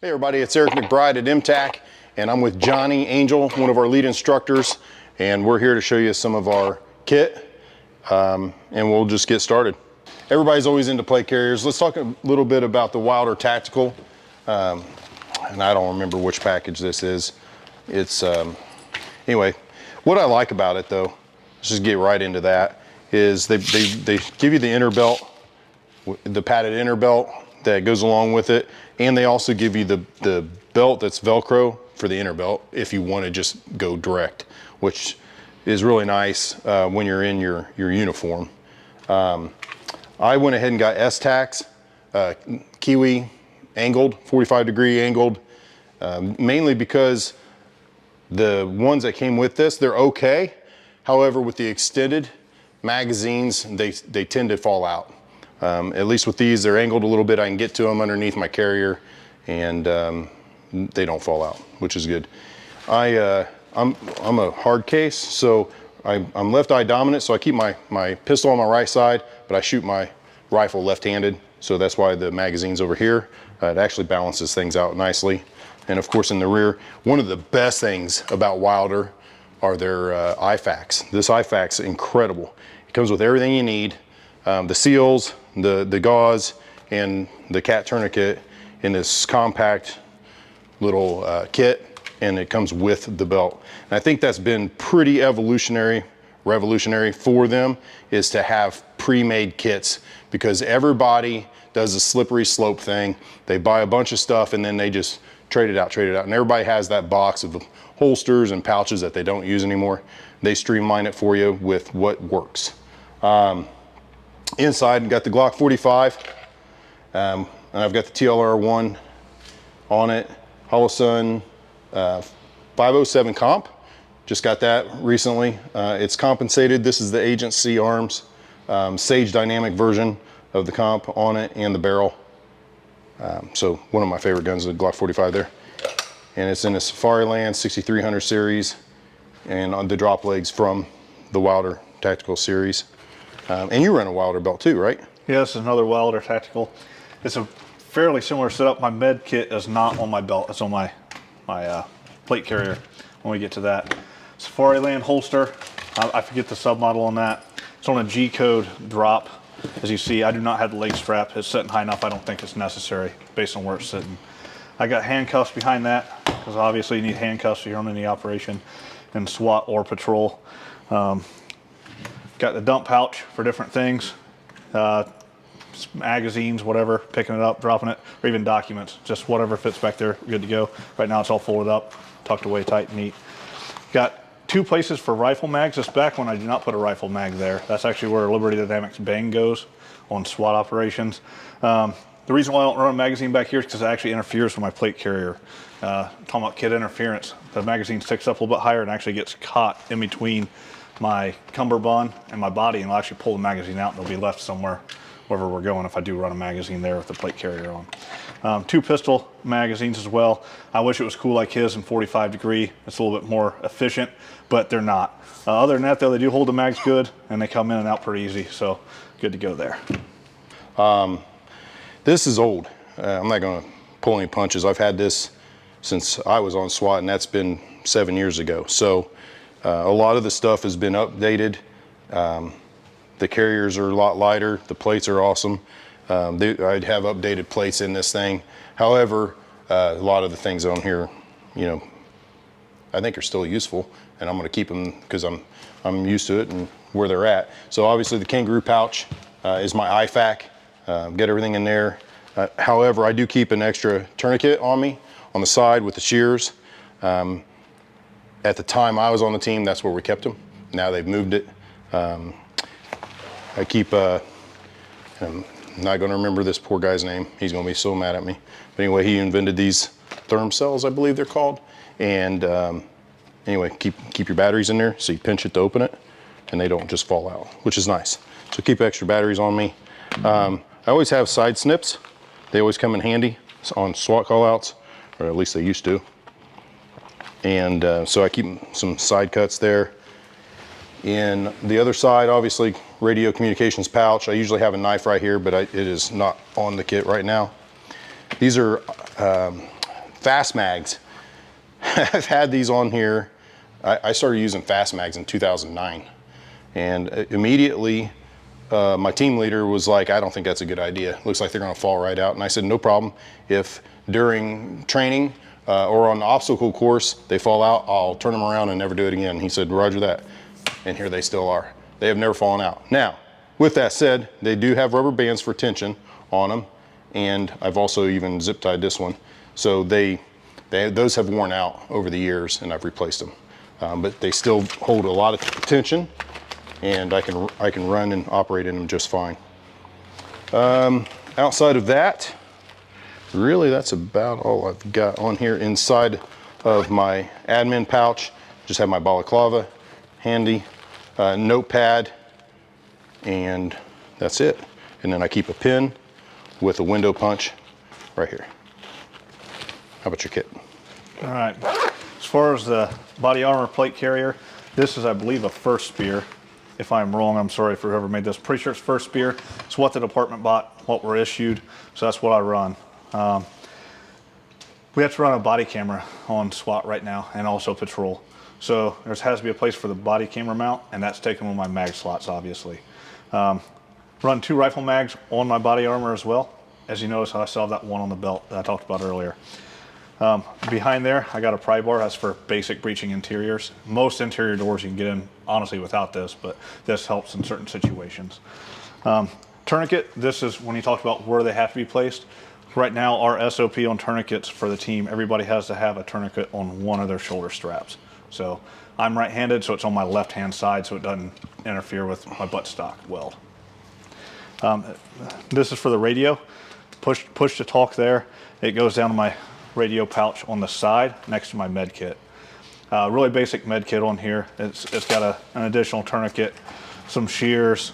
Hey everybody, it's Eric McBride at MTAC, and I'm with Johnny Angel, one of our lead instructors, and we're here to show you some of our kit, and we'll just get started. Everybody's always into plate carriers. Let's talk a little bit about the Wilder Tactical, and I don't remember which package this is. It's, anyway, what I like about it though, let's just get right into that, is they give you the inner belt, the padded inner belt that goes along with it, and they also give you the belt that's Velcro for the inner belt if you want to just go direct, which is really nice when you're in your uniform. I went ahead and got S-Tacs, Kiwi angled, 45-degree angled, mainly because the ones that came with this, they're okay. However, with the extended magazines, they tend to fall out. At least with these, they're angled a little bit. I can get to them underneath my carrier, and they don't fall out, which is good. I'm a hard case, so I'm left eye dominant, so I keep my pistol on my right side, but I shoot my rifle left-handed, so that's why the magazine's over here. It actually balances things out nicely. And of course in the rear, one of the best things about Wilder are their IFAKs. This IFAK's incredible. It comes with everything you need. The seals, the gauze, and the cat tourniquet in this compact little kit, and it comes with the belt. And I think that's been pretty revolutionary for them, is to have pre-made kits, because everybody does a slippery slope thing. They buy a bunch of stuff and then they just trade it out. And everybody has that box of holsters and pouches that they don't use anymore. They streamline it for you with what works. Inside, got the Glock 45, and I've got the TLR1 on it. Holosun 507 comp, just got that recently. It's compensated. This is the Agency Arms Sage Dynamic version of the comp on it, and the barrel. So one of my favorite guns is the Glock 45 there. And it's in a Safariland 6300 series, and on the drop legs from the Wilder Tactical series. And you run a Wilder belt too, right? Yeah, this is another Wilder Tactical. It's a fairly similar setup. My med kit is not on my belt. It's on my plate carrier when we get to that. Safariland holster. I forget the submodel on that. It's on a G-code drop. As you see, I do not have the leg strap. It's sitting high enough. I don't think it's necessary based on where it's sitting. I got handcuffs behind that, because obviously you need handcuffs if you're on any operation in SWAT or patrol. Got the dump pouch for different things, magazines, whatever, picking it up, dropping it, or even documents, just whatever fits back there, good to go. Right now it's all folded up, tucked away tight and neat. Got two places for rifle mags. This back one, I do not put a rifle mag there. That's actually where Liberty Dynamics Bang goes on SWAT operations. The reason why I don't run a magazine back here is because it actually interferes with my plate carrier. Talking about kit interference, the magazine sticks up a little bit higher and actually gets caught in between my cummerbund and my body, and I'll actually pull the magazine out and it'll be left somewhere wherever we're going if I do run a magazine there with the plate carrier on. Two pistol magazines as well. I wish it was cool like his in 45 degree. It's a little bit more efficient, but they're not. Other than that though, they do hold the mags good and they come in and out pretty easy, so good to go there. This is old. I'm not gonna pull any punches. I've had this since I was on SWAT, and that's been 7 years ago. So a lot of the stuff has been updated. The carriers are a lot lighter. The plates are awesome. I'd have updated plates in this thing. However, a lot of the things on here, you know, I think are still useful, and I'm going to keep them because I'm used to it and where they're at. So obviously the kangaroo pouch is my IFAK. Get everything in there. However, I do keep an extra tourniquet on me on the side with the shears. At the time I was on the team, that's where we kept them. Now they've moved it. I keep, I'm not gonna remember this poor guy's name. He's gonna be so mad at me. But anyway, he invented these therm cells, I believe they're called. And anyway, keep your batteries in there so you pinch it to open it and they don't just fall out, which is nice. So keep extra batteries on me. I always have side snips. They always come in handy on SWAT callouts, or at least they used to. And so I keep some side cuts there. In the other side, obviously, radio communications pouch. I usually have a knife right here, but it is not on the kit right now. These are fast mags. I've had these on here. I started using fast mags in 2009, and immediately my team leader was like, I don't think that's a good idea. Looks like they're gonna fall right out. And I said, no problem. If during training or on the obstacle course they fall out, I'll turn them around and never do it again. He said, roger that. And here they still are. They have never fallen out. Now, with that said, they do have rubber bands for tension on them, and I've also even zip tied this one. So those have worn out over the years, and I've replaced them. But they still hold a lot of tension, and I can run and operate in them just fine. Outside of that, really that's about all I've got on here. Inside of my admin pouch, just have my balaclava handy, notepad, and that's it. And then I keep a pin with a window punch right here. How about your kit? All right. As far as the body armor plate carrier, this is, I believe, a first spear. If I'm wrong, I'm sorry for whoever made this. Pretty sure it's first spear. It's what the department bought, what we're issued, so that's what I run. We have to run a body camera on SWAT right now, and also patrol. So there has to be a place for the body camera mount, and that's taken with my mag slots, obviously. Run 2 rifle mags on my body armor as well. As you notice, I still have that one on the belt that I talked about earlier. Behind there, I got a pry bar. That's for basic breaching interiors. Most interior doors you can get in, honestly, without this, but this helps in certain situations. Tourniquet, this is when you talked about where they have to be placed. Right now, our SOP on tourniquets for the team, everybody has to have a tourniquet on one of their shoulder straps. So I'm right-handed, so it's on my left-hand side, so it doesn't interfere with my buttstock weld. This is for the radio. Push to talk there. It goes down to my radio pouch on the side next to my med kit. Really basic med kit on here. It's got an additional tourniquet, some shears,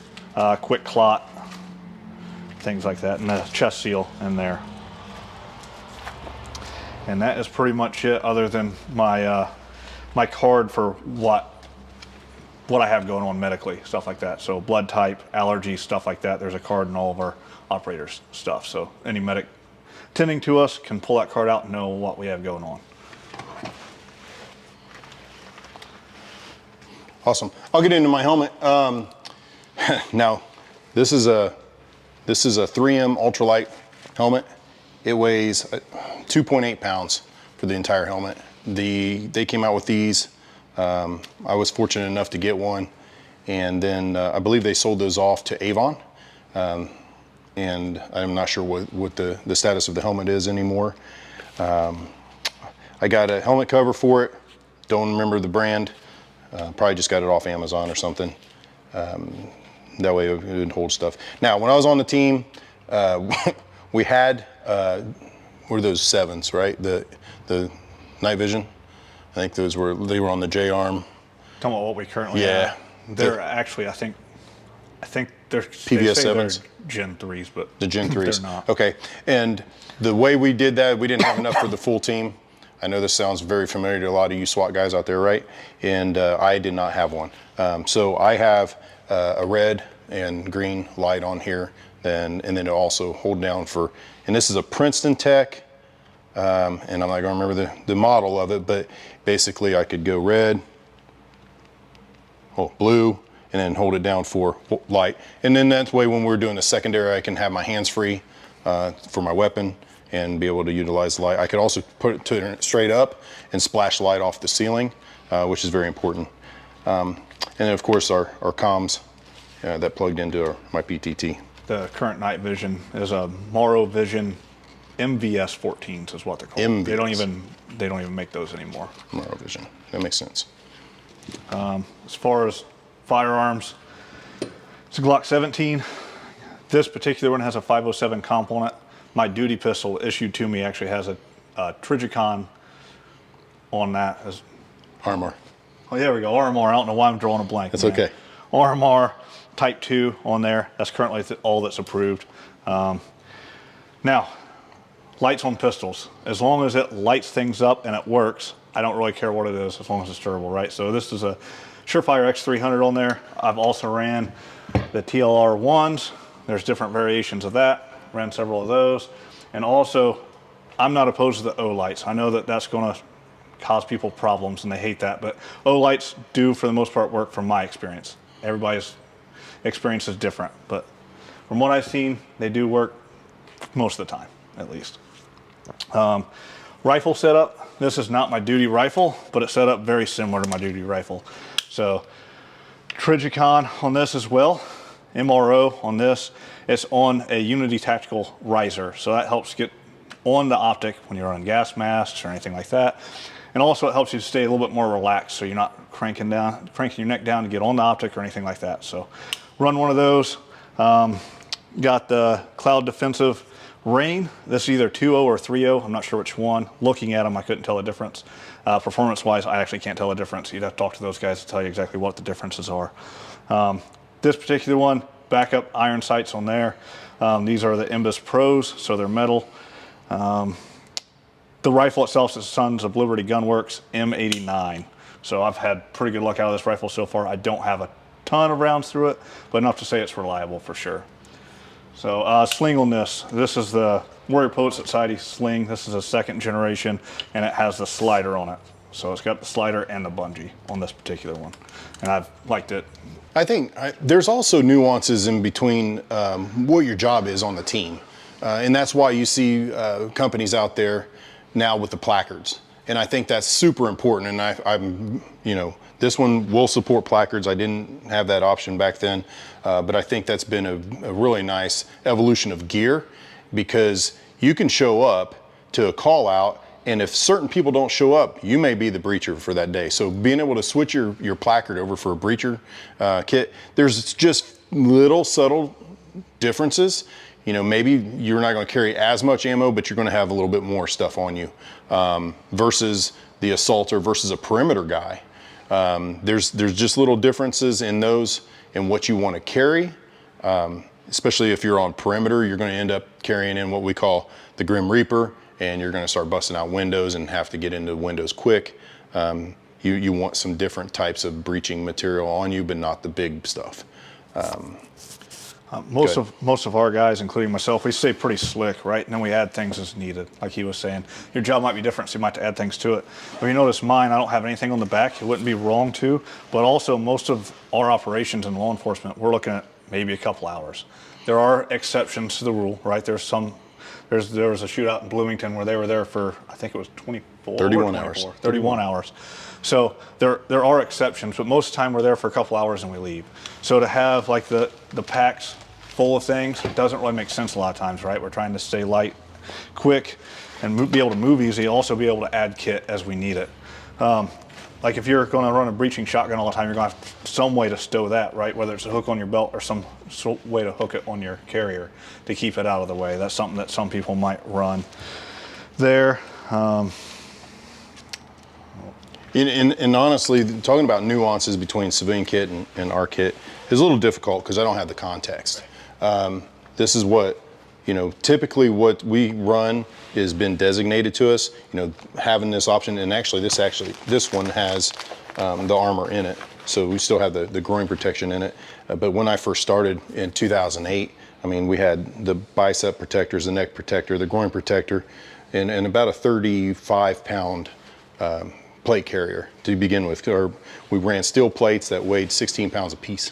quick clot, things like that, and a chest seal in there. And that is pretty much it, other than my my card for what I have going on medically, stuff like that. So blood type, allergy, stuff like that. There's a card in all of our operators' stuff. So any medic tending to us can pull that card out and know what we have going on. Awesome. I'll get into my helmet. Now, this is a 3M ultralight helmet. It weighs 2.8 pounds for the entire helmet. They came out with these. I was fortunate enough to get one, and then I believe they sold those off to Avon. And I'm not sure what the status of the helmet is anymore. I got a helmet cover for it. Don't remember the brand. Probably just got it off Amazon or something. That way it would hold stuff. Now, when I was on the team, we had, what are those 7s, right? The night vision. I think they were on the J-arm. Talking about what we currently have. They're actually, I think they're PVS 7s. Gen 3s, but the Gen 3s. They're not. Okay, and the way we did that, we didn't have enough for the full team. I know this sounds very familiar to a lot of you SWAT guys out there, right? And I did not have one. So I have a red and green light on here, and then it also hold down for, and this is a Princeton Tech, and I'm not gonna remember the model of it, but basically I could go red, blue, and then hold it down for light. And then that way when we're doing a secondary, I can have my hands free for my weapon and be able to utilize the light. I could also put it straight up and splash light off the ceiling, which is very important. And then of course our comms that plugged into my PTT. The current night vision is a Morrow Vision MVS 14s is what they're called. MVS. They don't even make those anymore. Morrow Vision, that makes sense. As far as firearms, it's a Glock 17. This particular one has a 507 component. My duty pistol issued to me actually has a Trigicon on that. RMR. Oh, there we go, RMR. I don't know why I'm drawing a blank. That's okay. RMR Type 2 on there. That's currently all that's approved. Now, lights on pistols. As long as it lights things up and it works, I don't really care what it is as long as it's durable, right? So this is a Surefire X300 on there. I've also ran the TLR 1s. There's different variations of that. Ran several of those. And also I'm not opposed to the O lights. I know that that's going to cause people problems and they hate that, but O lights do for the most part work from my experience. Everybody's experience is different, but from what I've seen, they do work most of the time, at least. Rifle setup. This is not my duty rifle, but it's set up very similar to my duty rifle. So Trigicon on this as well. MRO on this. It's on a Unity Tactical riser, so that helps get on the optic when you're on gas masks or anything like that. And also it helps you stay a little bit more relaxed, so you're not cranking your neck down to get on the optic or anything like that. So run one of those. Got the Cloud Defensive Rain. This is either 2.0 or 3.0. I'm not sure which one. Looking at them, I couldn't tell the difference. Performance-wise, I actually can't tell the difference. You'd have to talk to those guys to tell you exactly what the differences are. This particular one, backup iron sights on there. These are the Imbus Pros, so they're metal. The rifle itself is Sons of Liberty Gunworks M89. So I've had pretty good luck out of this rifle so far. I don't have a ton of rounds through it, but enough to say it's reliable for sure. So sling on this. This is the Warrior Poet Society sling. This is a 2nd generation, and it has the slider on it. So it's got the slider and the bungee on this particular one, and I've liked it. I think there's also nuances in between what your job is on the team. And that's why you see companies out there now with the placards. And I think that's super important. And I'm, you know, this one will support placards. I didn't have that option back then. But I think that's been a really nice evolution of gear, because you can show up to a call out, and if certain people don't show up, you may be the breacher for that day. So being able to switch your placard over for a breacher kit, there's just little subtle differences. You know, maybe you're not going to carry as much ammo, but you're going to have a little bit more stuff on you versus the assaulter versus a perimeter guy. There's just little differences in those and what you want to carry. Especially if you're on perimeter, you're going to end up carrying in what we call the Grim Reaper, and you're going to start busting out windows and have to get into windows quick. You want some different types of breaching material on you, but not the big stuff. Most of our guys, including myself, we stay pretty slick, right? And then we add things as needed, like he was saying. Your job might be different, so you might have to add things to it. But you notice mine, I don't have anything on the back. It wouldn't be wrong to, but also most of our operations in law enforcement, we're looking at maybe a couple hours. There are exceptions to the rule, right? There was a shootout in Bloomington where they were there for, I think it was 31 hours. So there are exceptions, but most of the time we're there for a couple hours and we leave. So to have like the packs full of things, it doesn't really make sense a lot of times, right? We're trying to stay light, quick, and be able to move easy, also be able to add kit as we need it. Like if you're going to run a breaching shotgun all the time, you're going to have some way to stow that, right? Whether it's a hook on your belt or some way to hook it on your carrier to keep it out of the way. That's something that some people might run there. And honestly, talking about nuances between civilian kit and our kit is a little difficult because I don't have the context. This is what, you know, typically what we run has been designated to us, you know, having this option. And actually this one has the armor in it. So we still have the groin protection in it. But when I first started in 2008, I mean, we had the bicep protectors, the neck protector, the groin protector, and about a 35-pound plate carrier to begin with. Or we ran steel plates that weighed 16 pounds a piece.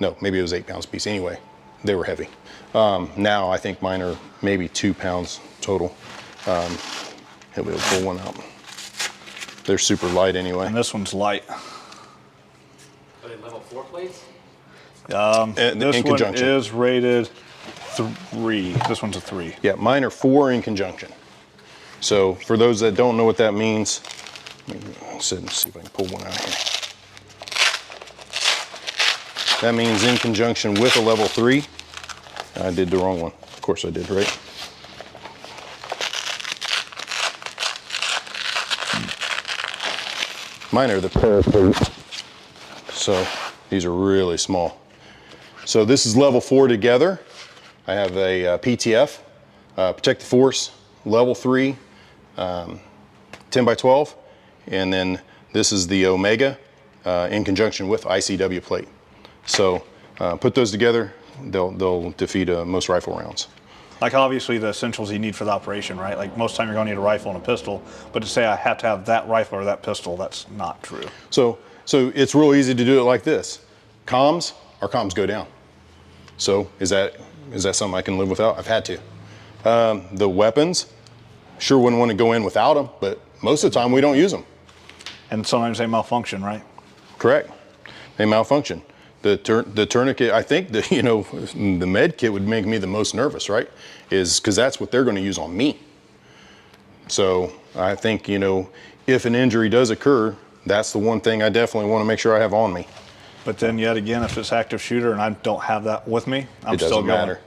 No, maybe it was 8 pounds a piece. Anyway, they were heavy. Now I think mine are maybe 2 pounds total. We'll pull one out. They're super light anyway. And this one's light. Are they level 4 plates? This one is rated 3. This one's a 3. Yeah, mine are 4 in conjunction. So for those that don't know what that means, let me see if I can pull one out here. That means in conjunction with a level 3. I did the wrong one. Of course I did, right? Mine are the paraplate. So these are really small. So this is level 4 together. I have a PTF, Protect the Force, level 3, 10 by 12. And then this is the Omega in conjunction with ICW plate. So put those together, they'll defeat most rifle rounds. Like obviously the essentials you need for the operation, right? Like most time you're going to need a rifle and a pistol, but to say I have to have that rifle or that pistol, that's not true. So it's real easy to do it like this. Comms, our comms go down. So is that something I can live without? I've had to. The weapons, sure wouldn't want to go in without them, but most of the time we don't use them. And sometimes they malfunction, right? Correct. They malfunction. The tourniquet, I think the med kit would make me the most nervous, right? Is because that's what they're going to use on me. So I think, if an injury does occur, that's the one thing I definitely want to make sure I have on me. But then yet again, if it's active shooter and I don't have that with me, I'm It doesn't still going. matter.